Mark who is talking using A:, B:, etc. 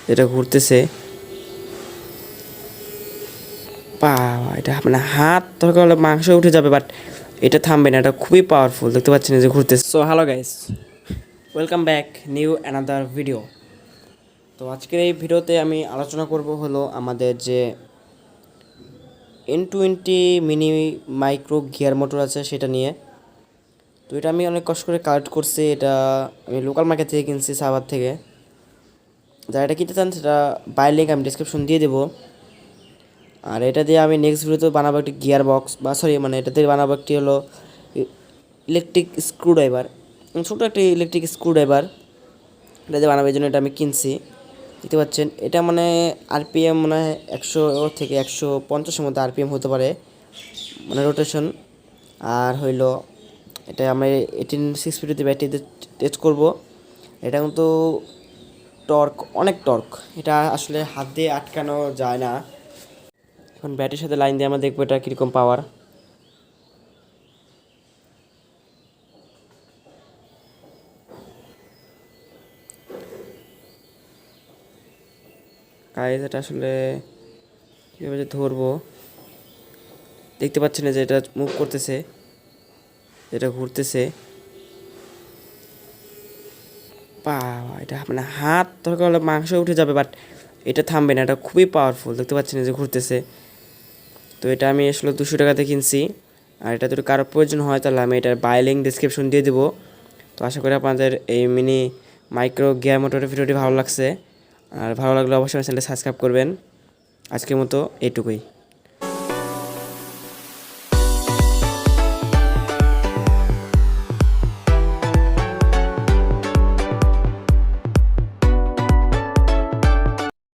A: যেটা ঘুরতেছে। বাবা, এটা মানে হাত দরকার হলে মাংস উঠে যাবে, বাট এটা থামবে না। এটা খুবই পাওয়ারফুল, দেখতে পাচ্ছেন যে ঘুরতেছে। So hello guys, welcome back new another video. তো আজকের এই ভিডিওতে আমি আলোচনা করব হলো আমাদের যে n20 mini micro gear motor আছে সেটা নিয়ে। তো এটা আমি অনেক কষ্ট করে কালেক্ট করছি। এটা আমি লোকাল মার্কেট থেকে কিনছি, সাভার থেকে। যারা এটা কিনতে চান সেটা বাই লিঙ্ক আমি ডিসক্রিপশন দিয়ে দেবো। আর এটা দিয়ে আমি নেক্সট ভিডিওতে বানাবো একটি গিয়ার বক্স, বা সরি মানে এটা দিয়ে বানাবো একটি হলো ইলেকট্রিক স্ক্রুড্রাইভার, ছোটো একটি ইলেকট্রিক স্ক্রুড্রাইভার। এটা দিয়ে বানাবো, এই জন্য এটা আমি কিনছি। দেখতে পাচ্ছেন এটা মানে আরপিএম মানে 100 থেকে 150-এর মধ্যে আরপিএম হতে পারে, মানে রোটেশন। আর হইলো এটা আমি 18 650 ব্যাটারিতে টেস্ট করব। এটা কিন্তু টর্ক, অনেক টর্ক। এটা আসলে হাত দিয়ে আটকানো যায় না। এখন ব্যাটারির সাথে লাইন দিয়ে আমরা দেখবো এটা কীরকম পাওয়ার। গাইজ এটা আসলে কীভাবে যে ধরবো, দেখতে পাচ্ছেন যে এটা মুভ করতেছে, এটা ঘুরতেছে। বাবা, এটা মানে হাত দরকার হলে মাংস উঠে যাবে, বাট এটা থামবে না। এটা খুবই পাওয়ারফুল, দেখতে পাচ্ছেন যে ঘুরতেছে। তো এটা আমি আসলে 200 টাকাতে কিনছি। আর এটা যদি কারোর প্রয়োজন হয় তাহলে আমি এটার বাই লিঙ্ক ডিসক্রিপশন দিয়ে দেবো। তো আশা করি আপনাদের এই মিনি মাইক্রো গিয়ার মোটরের ভিডিওটি ভালো লাগছে। আর ভালো লাগলে অবশ্যই চ্যানেলটি সাবস্ক্রাইব করবেন। আজকের মতো এইটুকুই।